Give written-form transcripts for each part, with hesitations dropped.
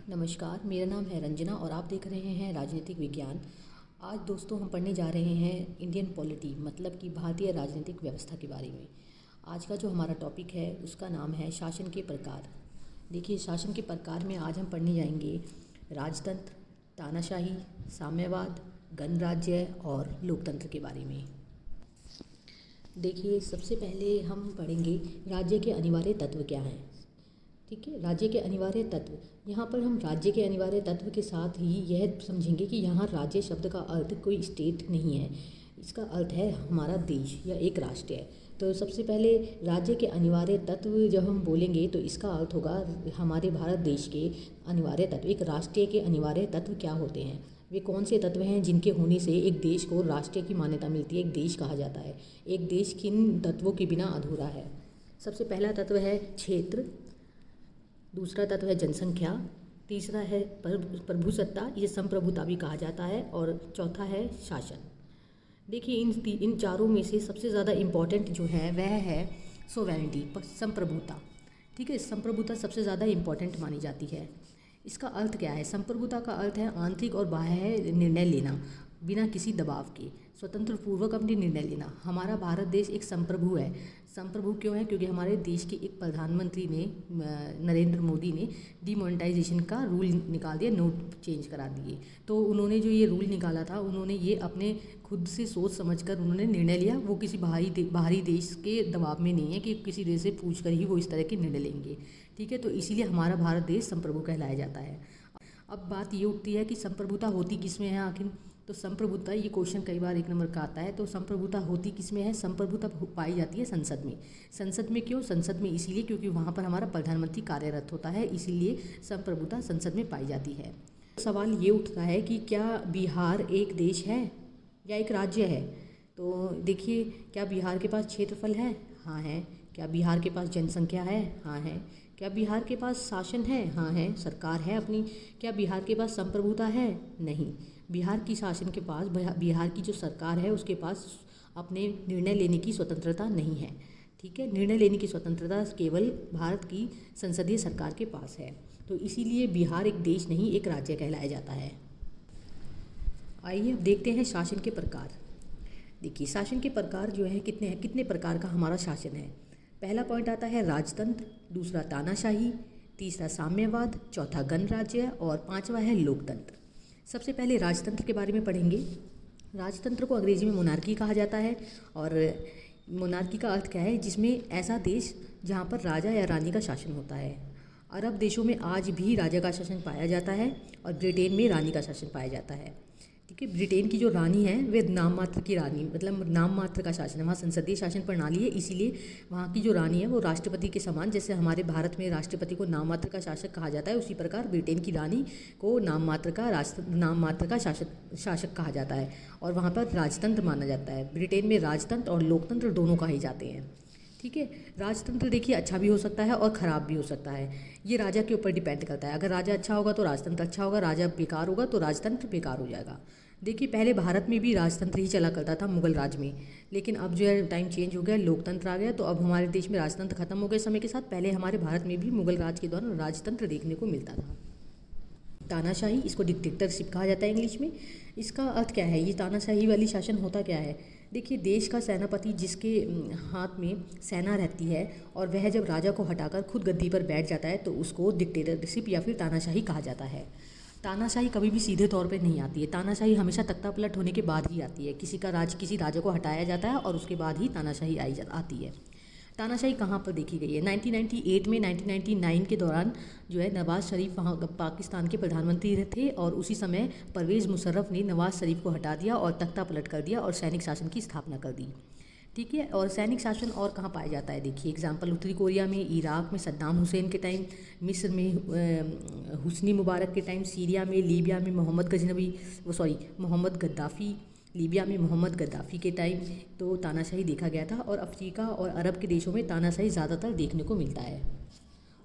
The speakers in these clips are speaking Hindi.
नमस्कार, मेरा नाम है रंजना और आप देख रहे हैं राजनीतिक विज्ञान। आज दोस्तों हम पढ़ने जा रहे हैं इंडियन पॉलिटी मतलब कि भारतीय राजनीतिक व्यवस्था के बारे में। आज का जो हमारा टॉपिक है उसका नाम है शासन के प्रकार। देखिए, शासन के प्रकार में आज हम पढ़ने जाएंगे राजतंत्र, तानाशाही, साम्यवाद, गणराज्य और लोकतंत्र के बारे में। देखिए, सबसे पहले हम पढ़ेंगे राज्य के अनिवार्य तत्व क्या हैं। ठीक है, राज्य के अनिवार्य तत्व। यहाँ पर हम राज्य के अनिवार्य तत्व के साथ ही यह समझेंगे कि यहाँ राज्य शब्द का अर्थ कोई स्टेट नहीं है, इसका अर्थ है हमारा देश या एक राष्ट्र है। तो सबसे पहले राज्य के अनिवार्य तत्व जब हम बोलेंगे तो इसका अर्थ होगा हमारे भारत देश के अनिवार्य तत्व। एक राष्ट्र के अनिवार्य तत्व क्या होते हैं, वे कौन से तत्व हैं जिनके होने से एक देश को राष्ट्र की मान्यता मिलती है, एक देश कहा जाता है। एक देश किन तत्वों के बिना अधूरा है। सबसे पहला तत्व है क्षेत्र, दूसरा तत्व है जनसंख्या, तीसरा है प्रभुसत्ता, इसे संप्रभुता भी कहा जाता है, और चौथा है शासन। देखिए, इन चारों में से सबसे ज़्यादा इम्पॉर्टेंट जो है वह है सोवेरेनिटी, संप्रभुता। ठीक है, संप्रभुता सबसे ज़्यादा इम्पॉर्टेंट मानी जाती है। इसका अर्थ क्या है? संप्रभुता का अर्थ है आंतरिक और बाह्य निर्णय लेना बिना किसी दबाव के, स्वतंत्र पूर्वक अपने निर्णय लेना। हमारा भारत देश एक संप्रभु है। संप्रभु क्यों है? क्योंकि हमारे देश के एक प्रधानमंत्री ने, नरेंद्र मोदी ने डिमोनेटाइजेशन का रूल निकाल दिया, नोट चेंज करा दिए। तो उन्होंने जो ये रूल निकाला था, उन्होंने ये अपने खुद से सोच समझकर उन्होंने निर्णय लिया। वो किसी बाहरी देश के दबाव में नहीं है कि किसी देश से पूछ कर ही वो इस तरह के निर्णय लेंगे। ठीक है, तो इसीलिए हमारा भारत देश संप्रभु कहलाया जाता है। अब बात ये उठती है कि संप्रभुता होती किस में है आखिर? तो संप्रभुता, ये क्वेश्चन कई बार एक नंबर का आता है। तो संप्रभुता होती किस में है? संप्रभुता पाई जाती है संसद में। संसद में क्यों? संसद में इसीलिए क्योंकि वहाँ पर हमारा प्रधानमंत्री कार्यरत होता है, इसीलिए संप्रभुता संसद में पाई जाती है। सवाल ये उठता है कि क्या बिहार एक देश है या एक राज्य है? तो देखिए, क्या बिहार के पास क्षेत्रफल है? हाँ है। क्या बिहार के पास जनसंख्या है? हाँ है। क्या बिहार के पास शासन है? हाँ है, सरकार है अपनी। क्या बिहार के पास संप्रभुता है? नहीं। बिहार की शासन के पास, बिहार की जो सरकार है उसके पास अपने निर्णय लेने की स्वतंत्रता नहीं है। ठीक है, निर्णय लेने की स्वतंत्रता केवल भारत की संसदीय सरकार के पास है। तो इसीलिए बिहार एक देश नहीं, एक राज्य कहलाया जाता है। आइए अब देखते हैं शासन के प्रकार। देखिए, शासन के प्रकार जो है कितने प्रकार का हमारा शासन है। पहला पॉइंट आता है राजतंत्र, दूसरा तानाशाही, तीसरा साम्यवाद, चौथा गणराज्य और पांचवा है लोकतंत्र। सबसे पहले राजतंत्र के बारे में पढ़ेंगे। राजतंत्र को अंग्रेजी में मोनार्की कहा जाता है। और मोनार्की का अर्थ क्या है? जिसमें ऐसा देश जहाँ पर राजा या रानी का शासन होता है। अरब देशों में आज भी राजा का शासन पाया जाता है और ब्रिटेन में रानी का शासन पाया जाता है। ठीक है, ब्रिटेन की जो रानी है वे नाम मात्र की रानी, मतलब नाम मात्र का शासन है। वहाँ संसदीय शासन प्रणाली है, इसीलिए वहाँ की जो रानी है वो राष्ट्रपति के समान, जैसे हमारे भारत में राष्ट्रपति को नाम मात्र का शासक कहा जाता है, उसी प्रकार ब्रिटेन की रानी को नाम मात्र का शासक कहा जाता है। और वहाँ पर राजतंत्र माना जाता है। ब्रिटेन में राजतंत्र और लोकतंत्र दोनों कहे जाते हैं। ठीक है, राजतंत्र देखिए अच्छा भी हो सकता है और ख़राब भी हो सकता है। ये राजा के ऊपर डिपेंड करता है। अगर राजा अच्छा होगा तो राजतंत्र अच्छा होगा, राजा बेकार होगा तो राजतंत्र बेकार हो जाएगा। देखिए, पहले भारत में भी राजतंत्र ही चला करता था मुगल राज में, लेकिन अब जो है टाइम चेंज हो गया, लोकतंत्र आ गया, तो अब हमारे देश में राजतंत्र खत्म हो गए समय के साथ। पहले हमारे भारत में भी मुगल राज के दौरान राजतंत्र देखने को मिलता था। तानाशाही, इसको डिक्टेटरशिप कहा जाता है इंग्लिश में। इसका अर्थ क्या है? ये तानाशाही वाली शासन होता क्या है? देखिए, देश का सेनापति जिसके हाथ में सेना रहती है और वह जब राजा को हटाकर खुद गद्दी पर बैठ जाता है तो उसको डिक्टेटरशिप या फिर तानाशाही कहा जाता है। तानाशाही कभी भी सीधे तौर पे नहीं आती है। तानाशाही हमेशा तख्तापलट होने के बाद ही आती है। किसी राजा को हटाया जाता है और उसके बाद ही तानाशाही आती है। तानाशाही कहाँ पर देखी गई है? 1998 में 1999 के दौरान जो है नवाज़ शरीफ वहाँ पाकिस्तान के प्रधानमंत्री थे और उसी समय परवेज़ मुशर्रफ ने नवाज़ शरीफ को हटा दिया और तख्ता पलट कर दिया और सैनिक शासन की स्थापना कर दी। ठीक है, और सैनिक शासन और कहाँ पाया जाता है? देखिए एग्जाम्पल, उत्तरी कोरिया में, इराक में सद्दाम हुसैन के टाइम, मिस्र में हुस्नी मुबारक के टाइम, सीरिया में, लीबिया में मोहम्मद गद्दाफ़ी, लीबिया में मोहम्मद गद्दाफ़ी के टाइम तो तानाशाही देखा गया था। और अफ्रीका और अरब के देशों में तानाशाही ज़्यादातर देखने को मिलता है।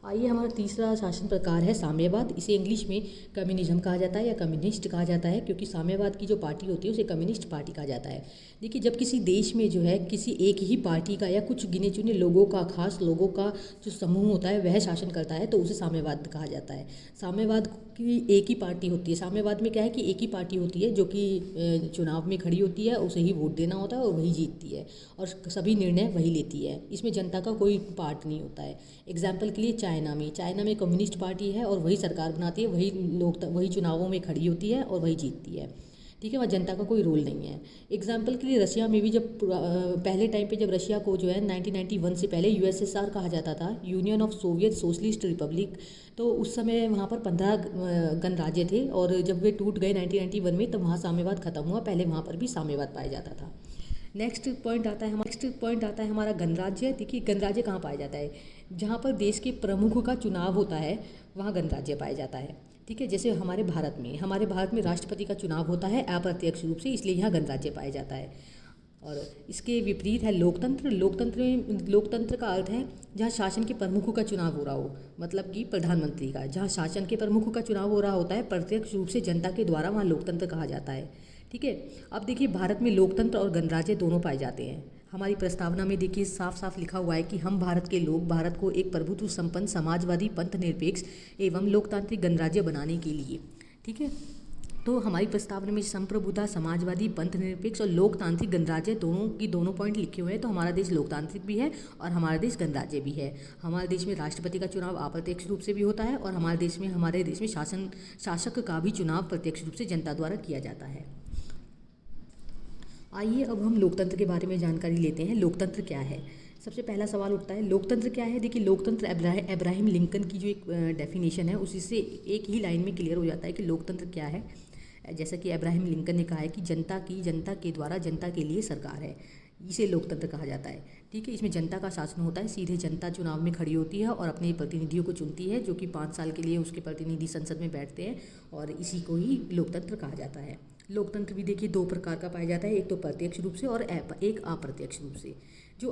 आइए, हमारा तीसरा शासन प्रकार है साम्यवाद। इसे इंग्लिश में कम्युनिज्म कहा जाता है या कम्युनिस्ट कहा जाता है, क्योंकि साम्यवाद की जो पार्टी होती है उसे कम्युनिस्ट पार्टी कहा जाता है। देखिए, जब किसी देश में जो है किसी एक ही पार्टी का या कुछ गिने चुने लोगों का, खास लोगों का जो समूह होता है वह शासन करता है तो उसे साम्यवाद कहा जाता है। साम्यवाद की एक ही पार्टी होती है। साम्यवाद में क्या है कि एक ही पार्टी होती है जो कि चुनाव में खड़ी होती है, उसे ही वोट देना होता है और वही जीतती है और सभी निर्णय वही लेती है। इसमें जनता का कोई पार्ट नहीं होता है। एग्जाम्पल के लिए चाइना में कम्युनिस्ट पार्टी है और वही सरकार बनाती है, वही चुनावों में खड़ी होती है और वही जीतती है। ठीक है, वहाँ जनता का कोई रोल नहीं है। एग्जाम्पल के लिए रशिया में भी जब पहले टाइम पे जब रशिया को जो है 1991 से पहले यूएसएसआर कहा जाता था, union of Soviet socialist Republic, तो उस समय वहाँ पर 15 गणराज्य थे और जब वे टूट गए 1991 में तब वहाँ साम्यवाद खत्म हुआ। पहले वहाँ पर भी साम्यवाद पाया जाता था। नेक्स्ट पॉइंट आता है हमारा गणराज्य। देखिए, गणराज्य कहाँ पाया जाता है? जहाँ पर देश के प्रमुख का चुनाव होता है वहाँ गणराज्य पाया जाता है। ठीक है, जैसे हमारे भारत में राष्ट्रपति का चुनाव होता है अप्रत्यक्ष रूप से, इसलिए यहाँ गणराज्य पाया जाता है। और इसके विपरीत है लोकतंत्र। लोकतंत्र का अर्थ है जहाँ शासन के प्रमुख का चुनाव हो रहा हो, मतलब कि प्रधानमंत्री का। जहाँ शासन के प्रमुख का चुनाव हो रहा होता है प्रत्यक्ष रूप से जनता के द्वारा, वहाँ लोकतंत्र कहा जाता है। ठीक है, अब देखिए, भारत में लोकतंत्र और गणराज्य दोनों पाए जाते हैं। हमारी प्रस्तावना में देखिए साफ साफ लिखा हुआ है कि हम भारत के लोग भारत को एक प्रभुत्व संपन्न समाजवादी पंथ निरपेक्ष एवं लोकतांत्रिक गणराज्य बनाने के लिए। ठीक है, तो हमारी प्रस्तावना में संप्रभुता, समाजवादी, पंथ निरपेक्ष और लोकतांत्रिक गणराज्य दोनों पॉइंट लिखे हुए हैं। तो हमारा देश लोकतांत्रिक भी है और हमारा देश गणराज्य भी है। हमारे देश में राष्ट्रपति का चुनाव अप्रत्यक्ष रूप से भी होता है और हमारे देश में शासक का भी चुनाव प्रत्यक्ष रूप से जनता द्वारा किया जाता है। आइए, अब हम लोकतंत्र के बारे में जानकारी लेते हैं। लोकतंत्र क्या है? सबसे पहला सवाल उठता है, लोकतंत्र क्या है? देखिए, लोकतंत्र अब्राहम लिंकन की जो एक डेफिनेशन है उसी से एक ही लाइन में क्लियर हो जाता है कि लोकतंत्र क्या है। जैसा कि अब्राहम लिंकन ने कहा है कि जनता के द्वारा जनता के लिए सरकार है, इसे लोकतंत्र कहा जाता है। ठीक है, इसमें जनता का शासन होता है, सीधे जनता चुनाव में खड़ी होती है और अपने प्रतिनिधियों को चुनती है, जो कि 5 साल के लिए उसके प्रतिनिधि संसद में बैठते हैं और इसी को ही लोकतंत्र कहा जाता है। लोकतंत्र भी देखिए 2 प्रकार का पाया जाता है, एक तो प्रत्यक्ष रूप से और एक अप्रत्यक्ष रूप से। जो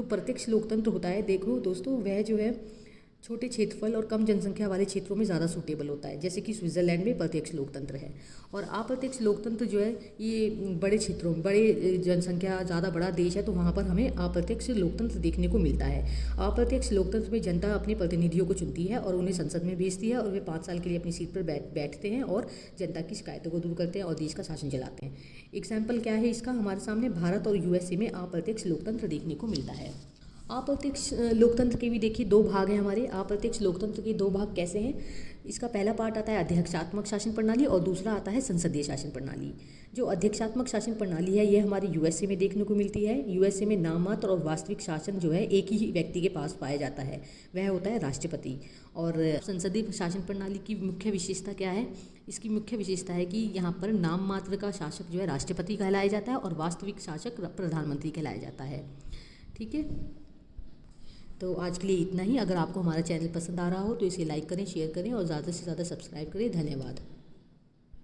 प्रत्यक्ष लोकतंत्र होता है, देखो दोस्तों, वह जो है छोटे क्षेत्रफल और कम जनसंख्या वाले क्षेत्रों में ज़्यादा सूटेबल होता है, जैसे कि स्विट्ज़रलैंड में प्रत्यक्ष लोकतंत्र है। और अप्रत्यक्ष लोकतंत्र जो है ये बड़े क्षेत्रों में, बड़े जनसंख्या ज़्यादा बड़ा देश है तो वहाँ पर हमें अप्रत्यक्ष लोकतंत्र देखने को मिलता है। अप्रत्यक्ष लोकतंत्र में जनता अपने प्रतिनिधियों को चुनती है और उन्हें संसद में भेजती है और वे 5 साल के लिए अपनी सीट पर बैठते हैं और जनता की शिकायतों को दूर करते हैं और देश का शासन चलाते हैं। एग्जाम्पल क्या है इसका? हमारे सामने भारत और यूएसए में अप्रत्यक्ष लोकतंत्र देखने को मिलता है। अप्रत्यक्ष लोकतंत्र के भी देखिए 2 भाग हैं हमारे। अप्रत्यक्ष लोकतंत्र के 2 भाग कैसे हैं? इसका पहला पार्ट आता है अध्यक्षात्मक शासन प्रणाली और दूसरा आता है संसदीय शासन प्रणाली। जो अध्यक्षात्मक शासन प्रणाली है यह हमारे यूएसए में देखने को मिलती है। यूएसए में नाममात्र और वास्तविक शासन जो है एक ही व्यक्ति के पास पाया जाता है, वह होता है राष्ट्रपति। और संसदीय शासन प्रणाली की मुख्य विशेषता क्या है? इसकी मुख्य विशेषता है कि यहाँ पर नाम मात्र का शासक जो है राष्ट्रपति कहलाया जाता है और वास्तविक शासक प्रधानमंत्री कहलाया जाता है। ठीक है, तो आज के लिए इतना ही। अगर आपको हमारा चैनल पसंद आ रहा हो तो इसे लाइक करें, शेयर करें और ज़्यादा से ज़्यादा सब्सक्राइब करें। धन्यवाद।